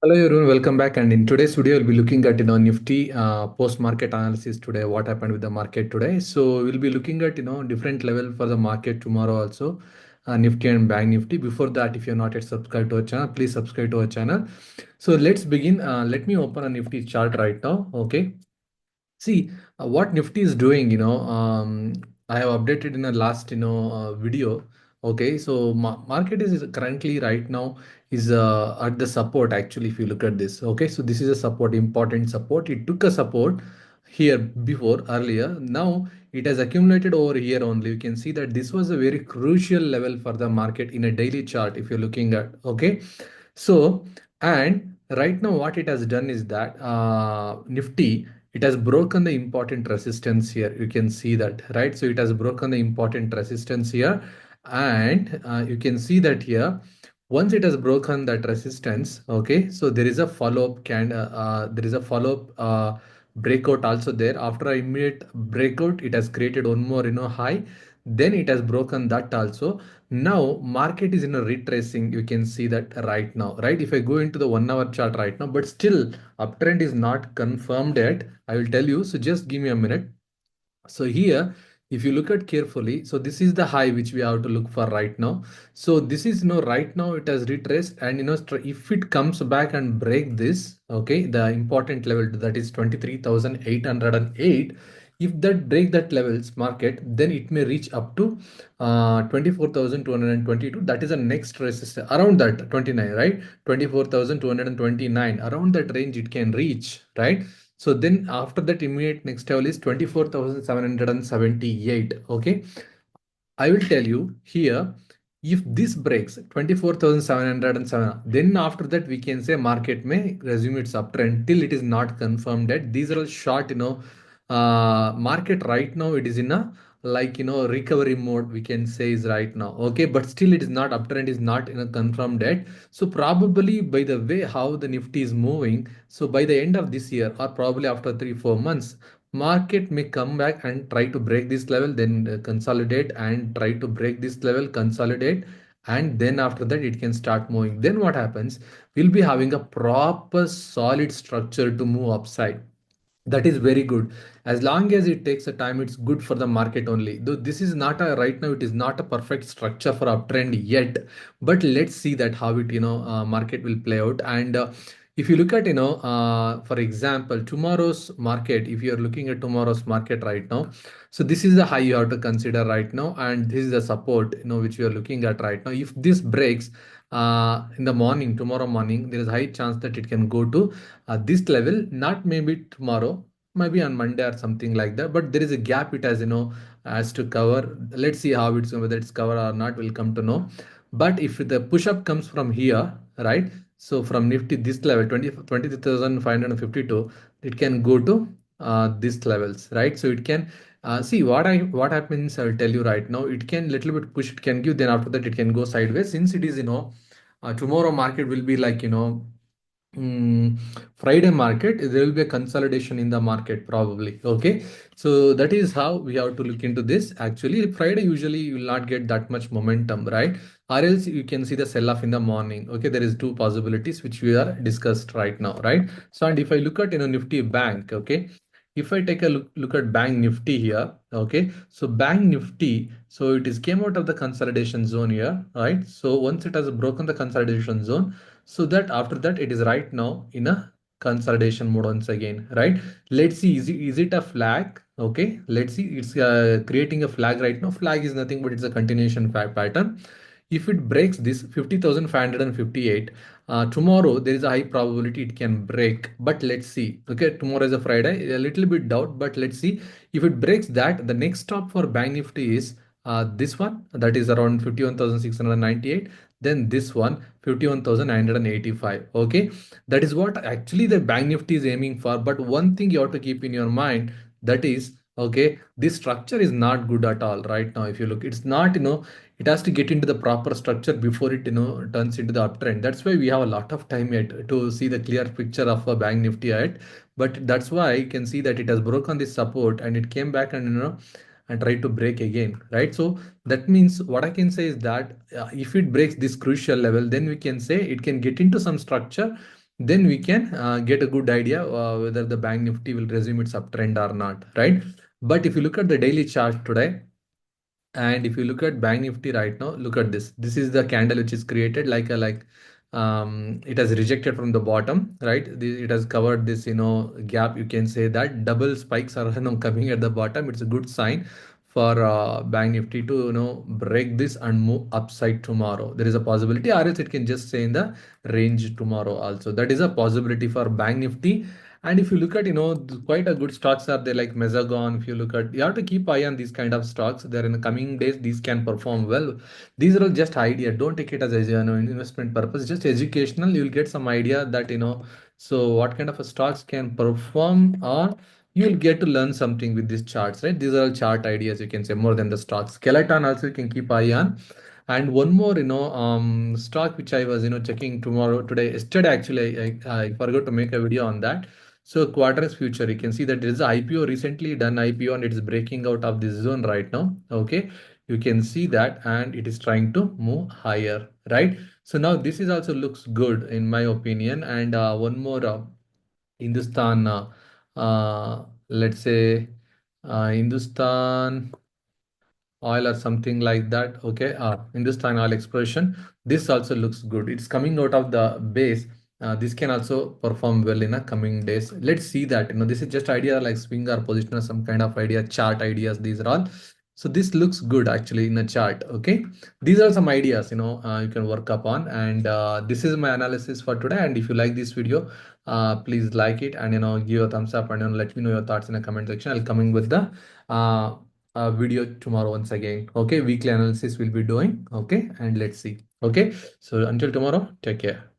Hello everyone, welcome back. And in today's video, we'll be looking at Nifty post-market analysis today. What happened with the market today? So we'll be looking at different level for the market tomorrow also, Nifty and Bank Nifty. Before that, if you're not yet subscribed to our channel, please subscribe to our channel. So let's begin. Let me open a Nifty chart right now. Okay. See what Nifty is doing. I have updated in the last video. Okay, so market is currently right now is at the support. Actually, if you look at this, okay, so this is a support, important support. It took a support here before earlier. Now it has accumulated over here only. You can see that this was a very crucial level for the market in a daily chart. If you're looking at, okay, so and right now what it has done is that Nifty, it has broken the important resistance here. You can see that, right? So it has broken the important resistance here. And you can see that here, once it has broken that resistance, okay, so there is a follow-up there is a follow-up breakout also there. After a immediate breakout, it has created one more high, then it has broken that also. Now market is retracing. You can see that right now, right? If I go into the 1 hour chart right now, but still uptrend is not confirmed yet. I will tell you. So just give me a minute. So here, if you look at carefully, so this is the high which we have to look for right now. So this is right now it has retraced, and if it comes back and break this, okay, the important level that is 23,808. If that break that levels market, then it may reach up to 24,222. That is the next resistance around that 29, right? 24,229, around that range it can reach, right? So then after that, immediate next level is 24,778. Okay. I will tell you here, if this breaks 24,707, then after that we can say market may resume its uptrend till it is not confirmed that these are all short, market right now it is in a recovery mode, we can say is right now. Okay, but still it is not uptrend is not in a confirmed yet. So probably by the way how the Nifty is moving, so by the end of this year or probably after 3 4 months, market may come back and try to break this level, then consolidate and try to break this level, consolidate, and then after that it can start moving. Then what happens, we'll be having a proper solid structure to move upside. That is very good. As long as it takes a time, it's good for the market only. Though this is not a right now, it is not a perfect structure for uptrend yet. But let's see that how it market will play out. And if you look at for example tomorrow's market, if you are looking at tomorrow's market right now, so this is the high you have to consider right now, and this is the support which we are looking at right now. If this breaks in the morning, tomorrow morning, there is high chance that it can go to this level, not maybe tomorrow, maybe on Monday or something like that. But there is a gap it has, has to cover. Let's see how it's whether it's covered or not. We'll come to know. But if the push up comes from here, right? So from Nifty, this level 23,552, it can go to these levels, right? So it can see what happens. I will tell you right now. It can little bit push. It can give. Then after that, it can go sideways. Since it is tomorrow market will be like Mm, Friday market, there will be a consolidation in the market probably. Okay, so that is how we have to look into this. Actually, Friday usually you will not get that much momentum, right? Or else you can see the sell off in the morning. Okay, there is two possibilities which we are discussed right now, right? So, and if I look at Nifty Bank, okay, if I take a look at Bank Nifty here, okay, so Bank Nifty, so it is came out of the consolidation zone here, right? So once it has broken the consolidation zone, so that after that it is right now in a consolidation mode once again, right? Let's see, is it a flag? Okay, let's see, it's creating a flag right now. Flag is nothing but it's a continuation pattern. If it breaks this 50,558, tomorrow there is a high probability it can break, but let's see. Okay, tomorrow is a Friday, a little bit doubt, but let's see. If it breaks that, the next stop for Bank Nifty is this one, that is around 51,698. Then this one 51,985. Okay, that is what actually the Bank Nifty is aiming for. But one thing you have to keep in your mind, that is, okay, this structure is not good at all right now. If you look, it's not, it has to get into the proper structure before it turns into the uptrend. That's why we have a lot of time yet to see the clear picture of a Bank Nifty yet. But that's why you can see that it has broken this support and it came back and and try to break again, right? So that means what I can say is that if it breaks this crucial level, then we can say it can get into some structure. then we can get a good idea whether the bank nifty will resume its uptrend or not, right? But if you look at the daily chart today, and if you look at Bank Nifty right now, look at this. This is the candle which is created like a it has rejected from the bottom, right? It has covered this, gap. You can say that double spikes are coming at the bottom. It's a good sign for Bank Nifty to break this and move upside tomorrow. There is a possibility, or else it can just stay in the range tomorrow also. That is a possibility for Bank Nifty. And if you look at, quite a good stocks are there like Mezagon. If you look at, you have to keep eye on these kind of stocks. There in the coming days, these can perform well. These are all just idea. Don't take it as a investment purpose. Just educational. You'll get some idea that so what kind of a stocks can perform, or you'll get to learn something with these charts, right? These are all chart ideas. You can say more than the stocks. Skeleton also you can keep eye on. And one more, stock which I was, checking yesterday actually, I forgot to make a video on that. So Quadrant's future, you can see that there is a IPO recently done IPO and it is breaking out of this zone right now. Okay, you can see that, and it is trying to move higher, right? So now this is also looks good in my opinion. And one more, Hindustan, let's say Hindustan oil or something like that. Okay, Hindustan oil exploration. This also looks good. It's coming out of the base. This can also perform well in the coming days. Let's see that. This is just idea like swing or position or some kind of idea, chart ideas. These are all. So this looks good actually in a chart. Okay, these are some ideas you can work upon. And this is my analysis for today. And if you like this video, please like it and give a thumbs up and let me know your thoughts in the comment section. I'll coming with the uh, video tomorrow once again. Okay, weekly analysis we'll be doing. Okay, and let's see. Okay, so until tomorrow, take care.